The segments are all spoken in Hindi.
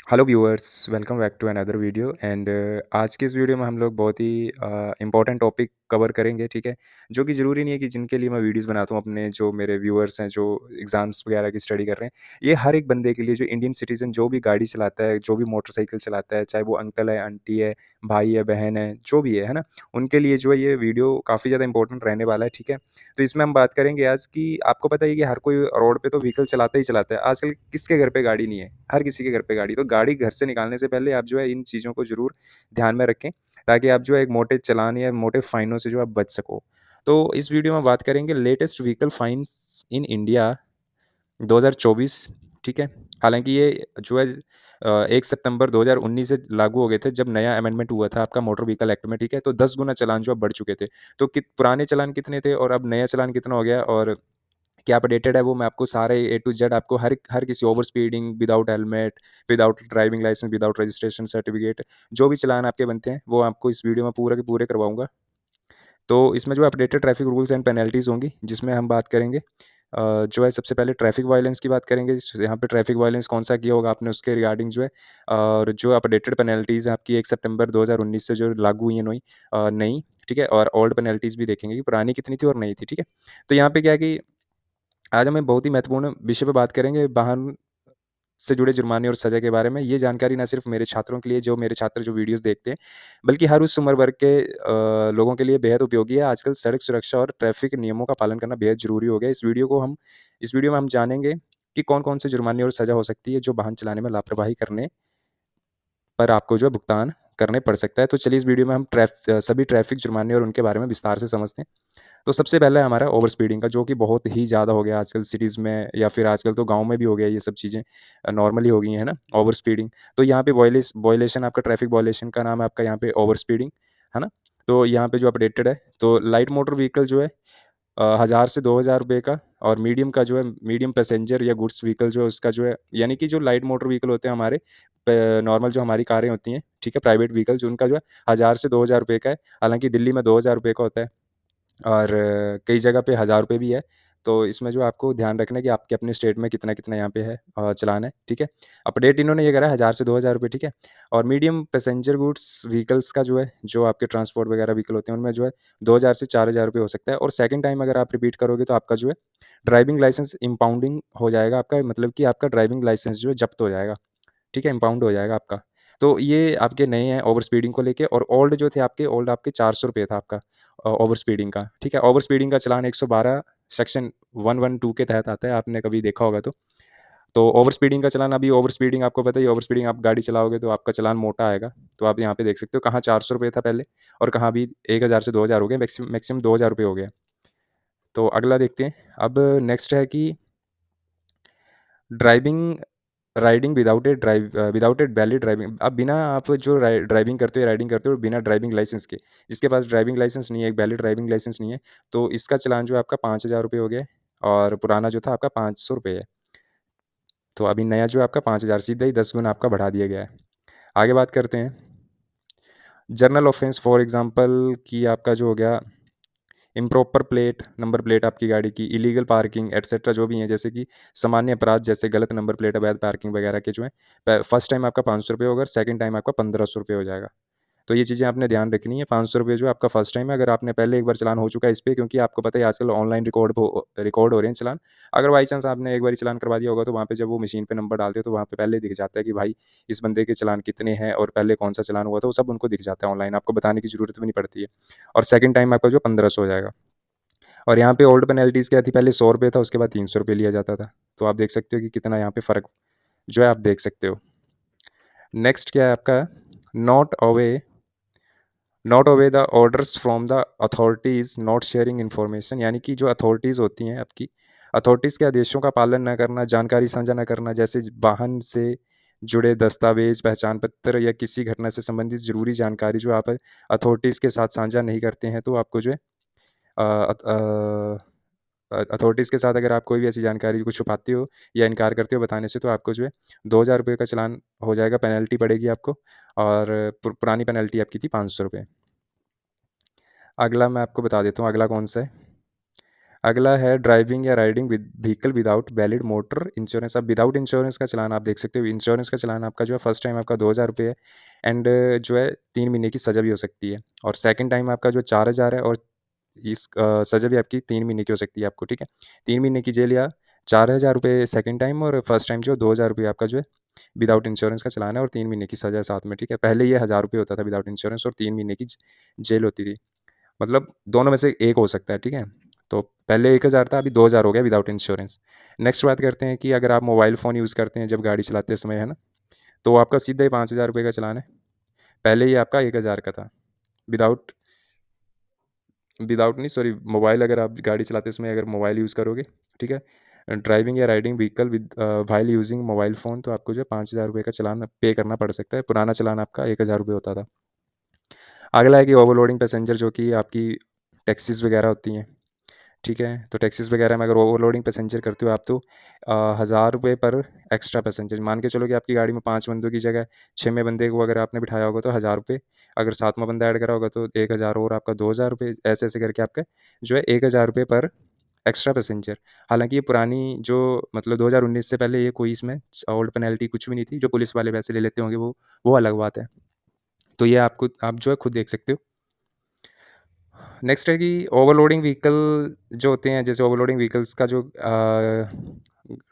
Hello viewers, welcome back to another video and आज की इस वीडियो में हम लोग बहुत ही इम्पोर्टेंट टॉपिक कवर करेंगे, ठीक है? जो कि ज़रूरी नहीं है कि जिनके लिए मैं वीडियोस बनाता हूँ, अपने जो मेरे व्यूअर्स हैं, जो एग्ज़ाम्स वगैरह की स्टडी कर रहे हैं, ये हर एक बंदे के लिए, जो इंडियन सिटीज़न जो भी गाड़ी चलाता है, जो भी मोटरसाइकिल चलाता है, चाहे वो अंकल है, आंटी है, भाई है, बहन है, जो भी है ना? उनके लिए जो है ये वीडियो काफ़ी ज़्यादा इंपॉर्टेंट रहने वाला है, ठीक है? तो इसमें हम बात करेंगे आज कि आपको पता है कि हर कोई रोड पे तो व्हीकल चलाता ही चलाता है। आजकल किसके घर पे गाड़ी नहीं है? हर किसी के घर पे गाड़ी। तो गाड़ी घर से निकालने से पहले आप जो है इन चीज़ों को ज़रूर ध्यान में रखें, ताकि आप जो है एक मोटे चालान या मोटे फ़ाइनों से जो आप बच सको। तो इस वीडियो में बात करेंगे latest vehicle fines in India 2024, ठीक है? हालाँकि ये जो है 1 सितंबर 2019 से लागू हो गए थे, जब नया अमेंडमेंट हुआ था आपका मोटर व्हीकल एक्ट में, ठीक है? तो 10 गुना चालान जो है बढ़ चुके थे। तो पुराने चालान कितने थे और अब नया चालान कितना हो गया और क्या अपडेटेड है, वो मैं आपको सारे ए टू ज़ेड आपको हर हर किसी over speeding, without helmet, without driving licence, without registration certificate, जो भी चालान आपके बनते हैं, वो आपको इस वीडियो में पूरे के पूरे करवाऊँगा। तो इसमें जो updated traffic rules and penalties होंगी, जिसमें हम बात करेंगे जो है सबसे पहले ट्रैफिक वायलेंस की बात करेंगे। यहाँ पे ट्रैफिक वायलेंस कौन-सा किया होगा आपने, उसके रिगार्डिंग जो है और जो अपडेटेड पेनल्टीज़ हैं आपकी 1 सितंबर 2019 से जो लागू हुई हैं नई, ठीक है? और ओल्ड पेनल्टीज़ भी देखेंगे कि पुरानी कितनी थी और नई थी, ठीक है? तो यहाँ पे क्या है कि आज हम एक बहुत ही महत्वपूर्ण विषय पे बात करेंगे, वाहन से जुड़े जुर्माने और सज़ा के बारे में। ये जानकारी ना सिर्फ़ मेरे छात्रों के लिए, जो मेरे छात्र जो वीडियोज़ देखते हैं, बल्कि हर उस उम्र वर्ग के लोगों के लिए बेहद उपयोगी है। आजकल सड़क सुरक्षा और ट्रैफ़िक नियमों का पालन करना बेहद ज़रूरी हो गया है। इस वीडियो में हम जानेंगे कि कौन-कौन से जुर्माने और सज़ा हो सकती है, जो वाहन चलाने में लापरवाही करने पर आपको जो है भुगतान करने पड़ सकता है। तो चलिए इस वीडियो में हम सभी ट्रैफ़िक जुर्माने और उनके बारे में विस्तार से समझते हैं। तो सबसे पहला है हमारा ओवर स्पीडिंग का, जो कि बहुत ही ज़्यादा हो गया आजकल सिटीज़ में, या फिर आजकल तो गाँव में भी हो गया ये सब चीज़ें नॉर्मल ही हो गई हैं, है ना? Over speeding. तो यहाँ पे वॉयलेशन आपका ट्रैफिक वॉयलेशन का नाम है आपका यहाँ पे ओवर स्पीडिंग, है ना? तो यहाँ पे जो अपडेटेड है, तो लाइट मोटर व्हीकल जो है 1000 से 2000 रुपए का, और मीडियम का जो है मीडियम पैसेंजर या गुड्स व्हीकल जो है उसका जो है, यानी कि जो लाइट मोटर व्हीकल होते हैं हमारे नॉर्मल जो हमारी कारें होती हैं, ठीक है? प्राइवेट व्हीकल जो उनका जो है 1000 से 2000 रुपए का है। हालाँकि दिल्ली में 2000 रुपए का होता है। और कई जगह पे हज़ार रुपए भी है। तो इसमें जो आपको ध्यान रखना है कि आपके अपने स्टेट में कितना-कितना यहाँ पे है चालान है, ठीक है? अपडेट इन्होंने ये करा है 1000 से 2000 रुपए, ठीक है? और मीडियम पैसेंजर गुड्स व्हीकल्स का जो है, जो आपके ट्रांसपोर्ट वगैरह व्हीकल होते हैं, उनमें जो है 2000 से 4000 रुपए हो सकता है, और सेकंड टाइम अगर आप रिपीट करोगे तो आपका जो है ड्राइविंग लाइसेंस इम्पाउंडिंग हो जाएगा आपका, मतलब कि आपका ड्राइविंग लाइसेंस जो है ज़ब्त हो जाएगा। ठीक है? इम्पाउंड हो जाएगा आपका। तो ये आपके नए हैं ओवर स्पीडिंग को लेके, और ओल्ड जो थे आपके, ओल्ड आपके 400 रुपए था आपका ओवर स्पीडिंग का, ठीक है? ओवर स्पीडिंग का चालान 112 सेक्शन 112 के तहत आता है, आपने कभी देखा होगा तो। तो ओवर स्पीडिंग का चालान, अभी ओवर स्पीडिंग आपको पता ही है, ओवर स्पीडिंग आप गाड़ी चलाओगे तो आपका चालान मोटा आएगा। तो आप यहाँ पे देख सकते हो, कहाँ 400 रुपए था पहले और कहाँ अभी 1000 से 2000 हो गए, मैक्सिमम 2000 रुपए हो गया। तो अगला देखते हैं। अब नेक्स्ट है कि driving riding without a valid driving, अब बिना आप जो राइडिंग करते हो बिना ड्राइविंग लाइसेंस के, जिसके पास ड्राइविंग लाइसेंस नहीं है, एक वैलिड ड्राइविंग लाइसेंस नहीं है, तो इसका चालान जो है आपका 5000 रुपये हो गया है, और पुराना जो था आपका 500 रुपये है। तो अभी नया जो है आपका 5000, सीधा ही 10 गुना आपका बढ़ा दिया गया है। आगे बात करते हैं। जर्नल ऑफेंस फॉर एग्जांपल कि आपका जो हो गया इम्प्रॉपर नंबर प्लेट आपकी गाड़ी की, इलीगल पार्किंग एटसेट्रा जो भी हैं, जैसे कि सामान्य अपराध जैसे गलत नंबर प्लेट, अवैध पार्किंग वगैरह के जो है, फर्स्ट टाइम आपका 500 रुपये होगा, सेकंड टाइम आपका 1500 रुपये हो जाएगा। तो ये चीज़ें आपने ध्यान रखनी है। 500 रुपये जो है आपका फर्स्ट टाइम है, अगर आपने पहले एक बार चालान हो चुका है इस पे, क्योंकि आपको पता है आजकल ऑनलाइन रिकॉर्ड हो रहे हैं चालान। अगर बाई चांस आपने एक बार चालान करवा दिया होगा, तो वहाँ पे जब वो मशीन पे नंबर डालते हो, तो वहाँ पे पहले दिख जाता है कि भाई इस बंदे के चालान कितने हैं और पहले कौन सा चालान हुआ था, वो सब उनको दिख जाता है ऑनलाइन, आपको बताने की ज़रूरत भी नहीं पड़ती है। और सेकंड टाइम आपका जो 1500 हो जाएगा। और यहाँ पे ओल्ड पेनल्टीज़ क्या थी, पहले 100 रुपये था, उसके बाद 300 रुपये लिया जाता था। तो आप देख सकते हो कि कितना यहाँ पे फ़र्क जो है आप देख सकते हो। नेक्स्ट क्या है आपका, not away not obey the orders from the authorities, not sharing information, यानी कि जो अथॉरिटीज़ होती हैं आपकी, अथॉरिटीज़ के आदेशों का पालन ना करना, जानकारी साझा ना करना, जैसे वाहन से जुड़े दस्तावेज, पहचान पत्र या किसी घटना से संबंधित ज़रूरी जानकारी जो आप अथॉरिटीज़ के साथ साझा नहीं करते हैं, तो आपको जो है अथॉरिटीज़ के साथ अगर आप कोई भी ऐसी जानकारी को छुपाते हो या इनकार करते हो बताने से, तो आपको जो है 2000 रुपये का चालान हो जाएगा, पेनल्टी पड़ेगी आपको, और पुरानी पेनल्टी आपकी थी 500 रुपये। अगला मैं आपको बता देता हूँ, अगला कौन सा है। अगला है ड्राइविंग या riding with vehicle without valid motor insurance. अब विदाउट इंश्योरेंस का चालान आप देख सकते हो, इंश्योरेंस का चालान आपका जो है फर्स्ट टाइम आपका 2,000 रुपये है, एंड जो है 3 महीने की सज़ा भी हो सकती है, और सेकंड टाइम आपका जो 4,000 है, और इस सज़ा भी आपकी 3 महीने की हो सकती है आपको, ठीक है। 3 महीने की जेल या 4,000 रुपये सेकंड टाइम, और फर्स्ट टाइम जो 2,000 रुपये आपका जो है विदाउट इंश्योरेंस का चालान है, और 3 महीने की सज़ा है साथ में, ठीक है। पहले ये 1,000 रुपये होता था विदाउट इंश्योरेंस, और 3 महीने की जेल होती थी। मतलब दोनों में से एक हो सकता है, ठीक है। तो पहले 1,000 था, अभी 2,000 हो गया विदाउट इंश्योरेंस। नेक्स्ट बात करते हैं कि अगर आप मोबाइल फ़ोन यूज़ करते हैं जब गाड़ी चलाते समय, है ना, तो आपका सीधा ही 5,000 रुपये का चालान है। पहले ये आपका 1,000 का था। विदाउट विदाउट नहीं, सॉरी, मोबाइल अगर आप गाड़ी चलाते समय अगर मोबाइल यूज़ करोगे, ठीक है, ड्राइविंग या riding vehicle with while using mobile phone, तो आपको जो है 5,000 रुपये का चालान पे करना पड़ सकता है। पुराना चालान आपका 1,000 रुपये होता था। अगला है कि ओवरलोडिंग पैसेंजर, जो कि आपकी टैक्सीज़ वगैरह होती हैं, ठीक है। तो टैक्सीज़ वगैरह में अगर ओवरलोडिंग पैसेंजर करते हो आप, तो 1,000 रुपये पर एक्स्ट्रा पैसेंजर। मान के चलो कि आपकी गाड़ी में 5 बंदों की जगह 6वें बंदे को अगर आपने बिठाया होगा तो 1,000 रुपये, अगर 7वां बंदा ऐड करा होगा तो 1,000 और आपका 2,000 रुपये, ऐसे-ऐसे करके आपका जो है 1,000 रुपये पर एक्स्ट्रा पैसेंजर। हालाँकि ये पुरानी जो, मतलब 2019 से पहले ये कोई इसमें ओल्ड पेनल्टी कुछ भी नहीं थी, जो पुलिस वाले पैसे ले लेते होंगे वो अलग बात है। तो ये आपको आप जो है खुद देख सकते हो। नेक्स्ट है कि ओवरलोडिंग व्हीकल जो होते हैं, जैसे ओवरलोडिंग व्हीकल्स का जो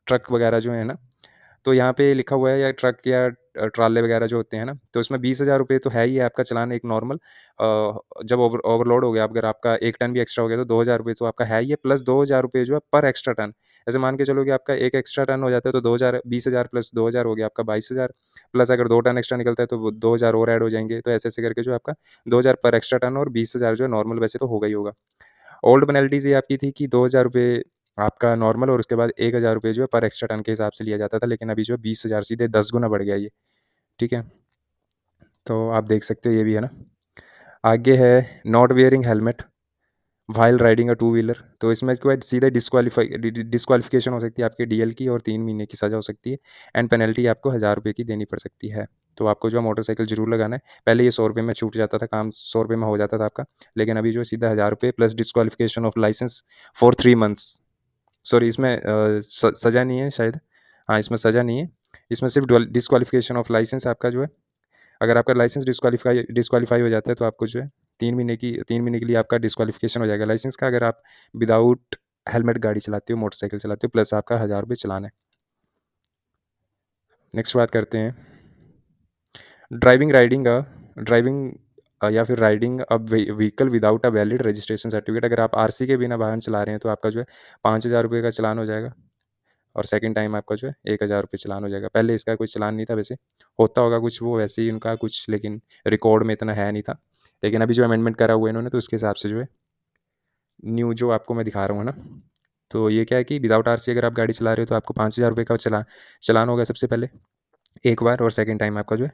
ट्रक वगैरह जो है ना, तो यहाँ पे लिखा हुआ है, या ट्रक या ट्राले वगैरह जो होते हैं ना, तो इसमें 20,000 रुपये तो है ही है आपका चालान एक नॉर्मल। जब ओवरलोड हो गया, अगर आपका 1 टन भी एक्स्ट्रा हो गया तो 2,000 रुपये तो आपका है ही है, प्लस 2,000 रुपये जो है पर एक्स्ट्रा टन। ऐसे मान के चलो कि आपका एक एक्स्ट्रा टन हो जाता है तो 20,000 प्लस 2,000 हो गया आपका 22,000, प्लस अगर 2 टन एक्स्ट्रा निकलता है तो वो 2,000 और ऐड हो जाएँगे। तो ऐसे-ऐसे करके जो आपका 2,000 पर एक्स्ट्रा टन और 20,000 जो है नॉर्मल, वैसे तो होगा ही होगा। ओल्ड पेनल्टीज़ ये आपकी थी कि 2,000 रुपये आपका नॉर्मल, और उसके बाद 1,000 रुपये जो है पर एक्स्ट्रा टन के हिसाब से लिया जाता था, लेकिन अभी जो है 20,000, सीधे 10 गुना बढ़ गया ये, ठीक है? तो आप देख सकते हो ये भी, है ना? आगे है not wearing helmet while riding a two wheeler, तो इसमें इसके बाद सीधे डिस्क्वालिफिकेशन हो सकती है आपकी डीएल की, और 3 महीने की सज़ा हो सकती है, एंड पेनल्टी आपको 1,000 रुपये की देनी पड़ सकती है। तो आपको जो है मोटरसाइकिल ज़रूर लगाना है। पहले ये 100 रुपये में छूट जाता था, काम 100 रुपये में हो जाता था आपका, लेकिन अभी जो है सीधा 1,000 रुपये plus disqualification of licence for 3 months. Sorry, इसमें सज़ा नहीं है शायद। हाँ, इसमें सज़ा नहीं है। इसमें सिर्फ़ डिस्क्वालिफिकेशन ऑफ लाइसेंस आपका जो है, अगर आपका लाइसेंस डिस्क्वालीफाई हो जाता है तो आपको जो है 3 महीने के लिए आपका डिस्क्वालिफिकेशन हो जाएगा लाइसेंस का, अगर आप विदाउट हेलमेट गाड़ी चलाते हो, मोटरसाइकिल चलाते हो, प्लस आपका 1,000 रुपये चालान है। नेक्स्ट बात करते हैं ड्राइविंग या फिर riding a vehicle without a valid registration certificate. अगर आप आरसी के बिना वाहन चला रहे हैं तो आपका जो है 5,000 रुपये का चालान हो जाएगा, और सेकंड टाइम आपका जो है 1,000 रुपये चालान हो जाएगा। पहले इसका कोई चालान नहीं था वैसे, होता होगा कुछ वो वैसे ही उनका कुछ, लेकिन रिकॉर्ड में इतना है नहीं था। लेकिन अभी जो अमेंडमेंट करा हुआ है इन्होंने, तो उसके हिसाब से जो है न्यू जो आपको मैं दिखा रहा हूँ, है ना? तो ये क्या है कि विदाउट आरसी अगर आप गाड़ी चला रहे हो तो आपको 5,000 रुपये का चालान होगा सबसे पहले, एक बार, और सेकंड टाइम आपका जो है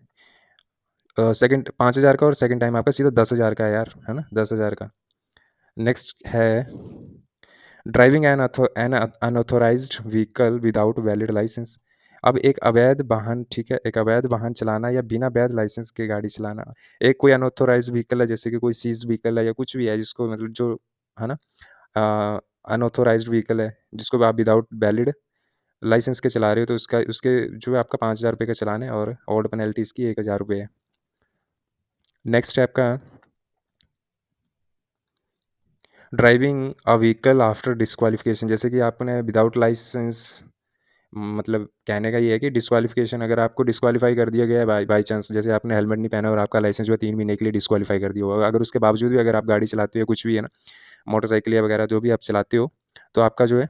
सेकंड 5,000 का, और सेकंड टाइम आपका सीधा 10,000 का है यार, है ना? 10,000 का। नेक्स्ट है driving an unauthorised vehicle without valid licence. अब एक अवैध वाहन, ठीक है, एक अवैध वाहन चलाना या बिना वैध लाइसेंस के गाड़ी चलाना। एक कोई अनऑथोराइज्ड व्हीकल है, जैसे कि कोई सीज व्हीकल है या कुछ भी है, जिसको मतलब जो, है ना, अनऑथोराइज्ड व्हीकल है जिसको आप विदाउट वैलिड लाइसेंस के चला रहे हो, तो उसका उसके जो है आपका 5,000 रुपये का चालान है, और ओल्ड पेनल्टी इसकी 1,000 रुपये है। नेक्स्ट है आपका driving a vehicle after disqualification. जैसे कि आपने विदाउट लाइसेंस, मतलब कहने का ये है कि डिस्क्वालिफिकेशन, अगर आपको डिस्क्वालीफाई कर दिया गया है बाई चांस, जैसे आपने हेलमेट नहीं पहना और आपका लाइसेंस जो है 3 महीने के लिए डिस्क्वालीफाई कर दिया होगा, अगर उसके बावजूद भी अगर आप गाड़ी चलाते हो, कुछ भी है ना, मोटरसाइकिल या वगैरह जो भी आप चलाते हो, तो आपका जो है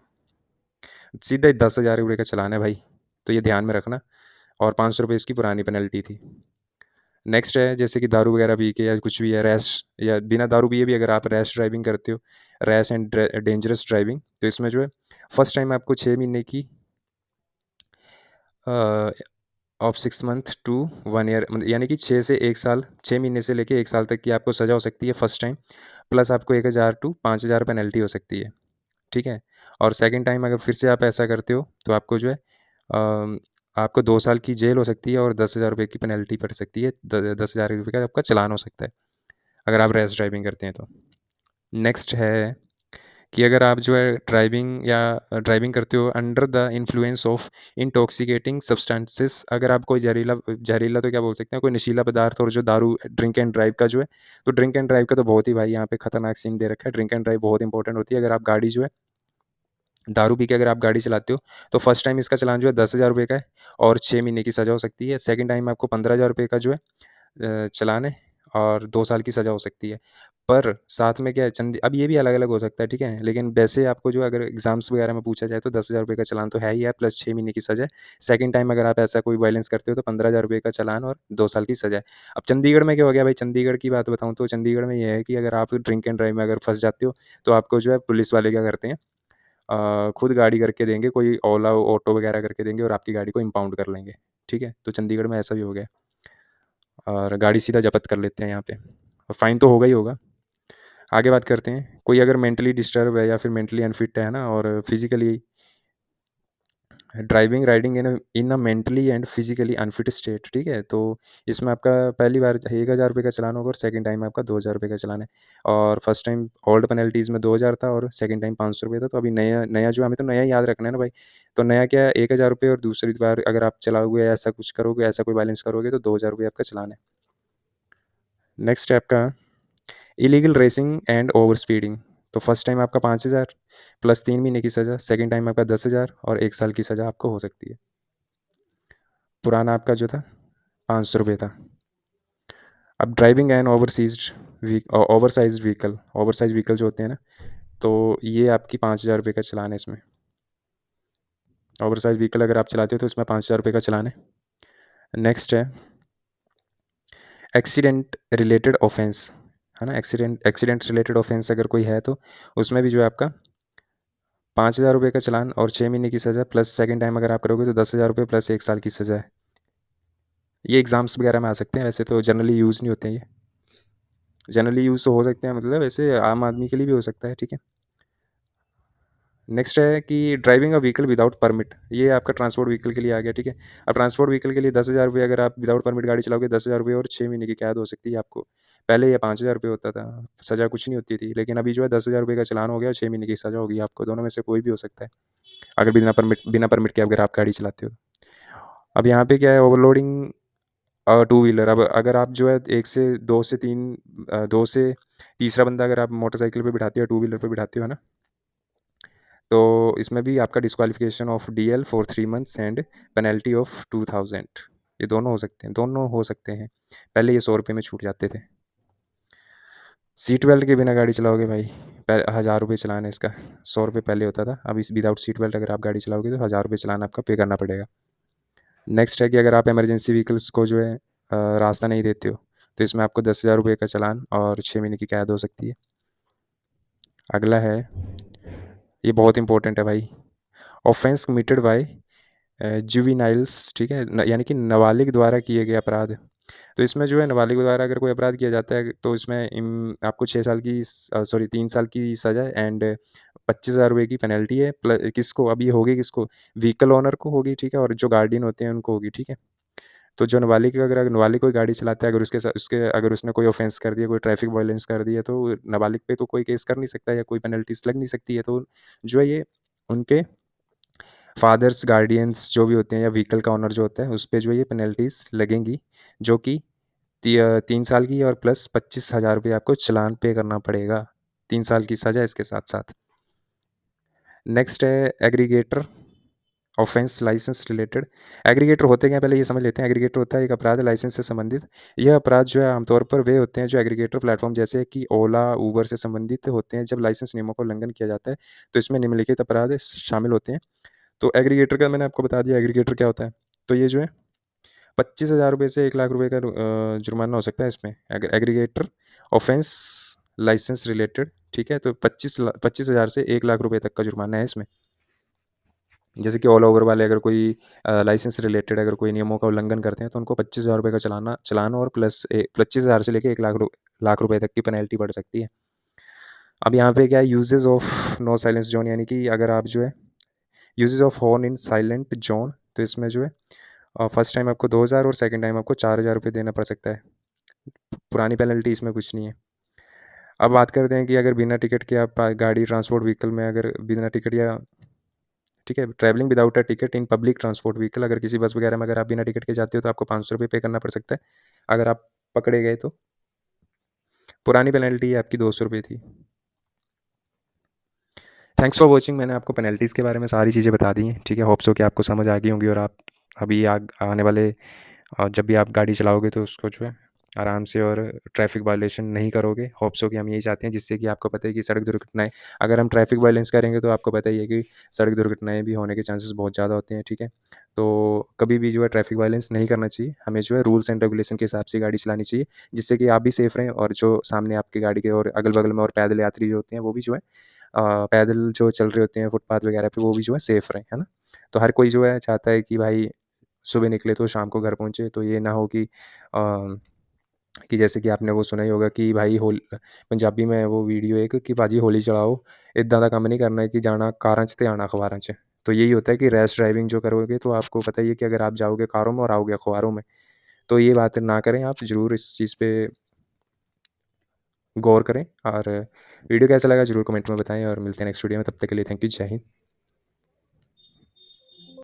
सीधा 10,000 रुपये का चालान है भाई। तो ये ध्यान में रखना, और 500 रुपये इसकी पुरानी पेनल्टी थी। नेक्स्ट है जैसे कि दारू वगैरह पी के या कुछ भी है, रैश या बिना दारू पिए भी अगर आप रैश ड्राइविंग करते हो, रैश एंड डेंजरस ड्राइविंग, तो इसमें जो है फर्स्ट टाइम आपको 6 महीने की ऑफ 6 मंथ टू 1 ईयर, मतलब यानी कि 6 से 1 साल, 6 महीने से लेके 1 साल तक की आपको सज़ा हो सकती है फर्स्ट टाइम, प्लस आपको 1,000 टू 5,000 पेनल्टी हो सकती है, ठीक है। और सेकंड टाइम अगर फिर से आप ऐसा करते हो तो आपको जो है आपको 2 साल की जेल हो सकती है, और 10,000 रुपये की पेनल्टी पड़ सकती है, 10,000 रुपये का आपका चालान हो सकता है, अगर आप रैश ड्राइविंग करते हैं तो। नेक्स्ट है कि अगर आप जो है ड्राइविंग करते हो under the influence of intoxicating substances, अगर आप कोई जहरीला तो क्या बोल सकते हैं, कोई नशीला पदार्थ और जो दारू ड्रिंक एंड ड्राइव का जो है, तो ड्रिंक एंड ड्राइव का तो बहुत ही भाई यहाँ पे खतरनाक सीन दे रखा है। ड्रिंक एंड ड्राइव बहुत इंपॉर्टेंट होती है। अगर आप गाड़ी जो है दारू पी के अगर आप गाड़ी चलाते हो, तो फर्स्ट टाइम इसका चालान जो है 10,000 रुपये का है और 6 महीने की सज़ा हो सकती है। सेकंड टाइम आपको 15,000 रुपये का जो है चालान है और 2 साल की सज़ा हो सकती है। पर साथ में क्या है, चंदी अब ये भी अलग-अलग हो सकता है, ठीक है? लेकिन वैसे आपको जो अगर एग्ज़ाम्स वगैरह में पूछा जाए तो 10,000 रुपये का चालान तो है ही है, प्लस 6 महीने की सज़ा है। सेकंड टाइम अगर आप ऐसा कोई वायलेंस करते हो तो 15,000 रुपये का चालान और 2 साल की सज़ा है। अब चंडीगढ़ में क्या हो गया भाई, चंडीगढ़ की बात बताऊँ तो चंडीगढ़ में ये है कि अगर आप ड्रिंक एंड ड्राइव में अगर फँस जाते हो, तो आपको जो है पुलिस वाले क्या करते हैं, खुद गाड़ी करके देंगे, कोई ओला, ऑटो वगैरह करके देंगे और आपकी गाड़ी को इम्पाउंड कर लेंगे, ठीक है? तो चंडीगढ़ में ऐसा भी हो गया और गाड़ी सीधा ज़ब्त कर लेते हैं यहाँ पे और फ़ाइन तो होगा ही होगा। आगे बात करते हैं, कोई अगर मेंटली डिस्टर्ब है या फिर मेंटली अनफिट है ना, और physically driving riding in a mentally and physically unfit state, ठीक है? तो इसमें आपका पहली बार 1,000 रुपये का चालान होगा और सेकंड टाइम आपका 2,000 रुपये का चालान है। और फर्स्ट टाइम ओल्ड पेनल्टीज़ में 2,000 था और सेकंड टाइम 500 रुपये था। तो अभी नया नया जो हमें तो नया ही याद रखना है ना भाई। तो नया क्या है, 1,000 रुपये और दूसरी बार अगर आप चलाओगे या ऐसा कुछ करोगे, ऐसा कोई वायलेंस करोगे तो 2,000 रुपये आपका चालान है। नेक्स्ट है आपका illegal racing and over speeding. तो फर्स्ट टाइम आपका 5,000 प्लस 3 महीने की सज़ा, सेकंड टाइम आपका 10,000 और 1 साल की सज़ा आपको हो सकती है। पुराना आपका जो था 500 रुपये था। अब ड्राइविंग एन ओवरसाइज व्हीकल जो होते हैं ना, तो ये आपकी 5,000 रुपये का चालान है इसमें। ओवरसाइज व्हीकल अगर आप चलाते हो तो इसमें 5,000 रुपये का चालान है। नेक्स्ट है एक्सीडेंट रिलेटेड ऑफेंस, है ना? एक्सीडेंट रिलेटेड ऑफेंस अगर कोई है तो उसमें भी जो है आपका 5,000 रुपये का चालान और 6 महीने की सज़ा, प्लस सेकंड टाइम अगर आप करोगे तो 10,000 रुपये प्लस 1 साल की सज़ा है। ये एग्ज़ाम्स वगैरह में आ सकते हैं, वैसे तो जनरली यूज़ नहीं होते हैं ये। जनरली यूज़ तो हो सकते हैं, मतलब ऐसे आम आदमी के लिए भी हो सकता है, ठीक है? नेक्स्ट है कि driving a vehicle without permit, ये आपका ट्रांसपोर्ट व्हीकल के लिए आ गया, ठीक है? अब ट्रांसपोर्ट व्हीकल के लिए 10,000 रुपये अगर आप विदाउट परमिट गाड़ी चलाओगे, 10,000 रुपये और 6 महीने की कैद हो सकती है आपको। पहले ये 5,000 रुपये होता था, सज़ा कुछ नहीं होती थी, लेकिन अभी जो है 10,000 रुपये का चालान हो गया और 6 महीने की सज़ा होगी आपको, दोनों में से कोई भी हो सकता है, अगर बिना परमिट के अगर आप गाड़ी चलाते हो। अब यहाँ पे क्या है, ओवरलोडिंग टू व्हीलर। अब अगर आप जो है 1 से 2 से 3 2 से तीसरा बंदा अगर आप मोटरसाइकिल पे बिठाते हो, टू व्हीलर पे बिठाते हो, है ना? तो इसमें भी आपका disqualification of DL for 3 months and penalty of 2,000, ये दोनों हो सकते हैं। पहले ये 100 रुपये में छूट जाते थे। सीट बेल्ट के बिना गाड़ी चलाओगे भाई, 1,000 रुपये चालान है इसका। 100 रुपये पहले होता था, अब इस विदाउट सीट बेल्ट अगर आप गाड़ी चलाओगे तो 1,000 रुपये चालान आपका पे करना पड़ेगा। नेक्स्ट है कि अगर आप इमरजेंसी व्हीकल्स को जो है रास्ता नहीं देते हो, तो इसमें आपको 10,000 रुपये का चालान और 6 महीने की कैद हो सकती है। अगला है, ये बहुत इंपॉर्टेंट है भाई, ऑफेंस कमिटेड बाय जुवेनाइल्स, ठीक है? यानी कि नाबालिग द्वारा किए गए अपराध। तो इसमें जो है नाबालिग द्वारा अगर कोई अपराध किया जाता है तो इसमें आपको 6 साल की 3 साल की सज़ा है एंड 25,000 रुपये की पेनल्टी है। किसको अब ये होगी, किसको? व्हीकल ओनर को होगी, ठीक है? और जो गार्डियन होते हैं उनको होगी, ठीक है? तो जो नाबालिग अगर नाबालिग कोई गाड़ी चलाता है, अगर उसके साथ उसके अगर उसने कोई ऑफेंस कर दिया, कोई ट्रैफिक वायलेंस कर दिया, तो नाबालिग पे तो कोई केस कर नहीं सकता या कोई पेनल्टीज लग नहीं सकती है। तो जो है ये उनके फादर्स, गार्डियंस जो भी होते हैं या व्हीकल का ओनर जो होता है, उस पे जो है ये पेनल्टीज़ लगेंगी, जो कि 3 साल की और प्लस 25,000 रुपये आपको चालान पे करना पड़ेगा। 3 साल की सज़ा इसके साथ-साथ। नेक्स्ट है aggregator offence licence related. Aggregator होते क्या हैं, पहले ये समझ लेते हैं। एग्रीगेटर होता है एक अपराध लाइसेंस से संबंधित। यह अपराध जो है आमतौर पर वे होते हैं जो एग्रीगेटर प्लेटफॉर्म जैसे कि ओला, उबर से संबंधित होते हैं। जब लाइसेंस नियमों का उल्लंघन किया जाता है, तो इसमें निम्नलिखित अपराध शामिल होते हैं। तो एग्रीगेटर का मैंने आपको बता दिया, एग्रीगेटर क्या होता है। तो ये जो है 25,000 रुपये से 1 लाख रुपये का जुर्माना हो सकता है इसमें, एग्रीगेटर ऑफेंस लाइसेंस रिलेटेड, ठीक है? तो 25,000 से 1 लाख रुपये तक का जुर्माना है इसमें। जैसे कि ऑल ओवर वाले अगर कोई लाइसेंस रिलेटेड अगर कोई नियमों का उल्लंघन करते हैं, तो उनको 25,000 रुपये का चालान और प्लस 25,000 से लेके 1 लाख रुपये तक की पेनल्टी बढ़ सकती है। अब यहाँ पे क्या है, uses of no silence zone, यानी कि अगर आप जो है uses of horn in silent zone, तो इसमें जो है फर्स्ट टाइम आपको 2,000 और सेकंड टाइम आपको 4,000 रुपये देना पड़ सकता है। पुरानी पेनल्टी इसमें कुछ नहीं है। अब बात करते हैं कि अगर बिना टिकट के आप गाड़ी ट्रांसपोर्ट व्हीकल में अगर बिना टिकट या ठीक है, travelling without a ticket in public transport vehicle, अगर किसी बस वगैरह में अगर आप बिना टिकट के जाते हो तो आपको ₹500 पे करना पड़ सकता है, अगर आप पकड़े गए तो। पुरानी पेनल्टी आपकी ₹200 थी। Thanks for watching. मैंने आपको पेनल्टीज़ के बारे में सारी चीज़ें बता दी हैं, ठीक है। होप सो कि आपको समझ आ गई होंगी और आप अभी आने वाले जब भी आप गाड़ी चलाओगे तो उसको जो है आराम से और ट्रैफिक वायलेशन नहीं करोगे। होप सो कि हम यही चाहते हैं, जिससे कि आपको पता है कि सड़क दुर्घटनाएँ, अगर हम ट्रैफिक वायलेंस करेंगे तो आपको पता ही है कि सड़क दुर्घटनाएँ भी होने के चांसेस बहुत ज़्यादा होते हैं, ठीक है। तो कभी भी जो है ट्रैफिक वायलेंस नहीं करना चाहिए, हमें जो है रूल्स एंड रेगुलेशन के हिसाब से गाड़ी चलानी चाहिए, जिससे कि आप भी सेफ़ रहें और जो सामने आपकी गाड़ी के और अगल-बगल में और पैदल यात्री जो होते हैं वो भी जो है पैदल जो चल रहे होते हैं फुटपाथ वगैरह पे, वो भी जो है सेफ़ रहें, है ना? तो हर कोई जो है चाहता है कि भाई सुबह निकले तो शाम को घर पहुँचे, तो ये ना हो कि जैसे कि आपने वो सुना ही होगा कि भाई पंजाबी में वो वीडियो एक कि भाजी होली चढ़ाओ, इदां दा काम नहीं करना है कि जाना कारां च ते आना अखबारां च। तो यही होता है कि रैश ड्राइविंग जो करोगे तो आपको पता ही है कि अगर आप जाओगे कारों में और आओगे अखबारों में, तो ये बात ना करें आप, ज़रूर इस चीज़ पे गौर करें और वीडियो कैसा लगा ज़रूर कमेंट में बताएँ और मिलते हैं नेक्स्ट वीडियो में, तब तक के लिए थैंक यू, जय हिंद।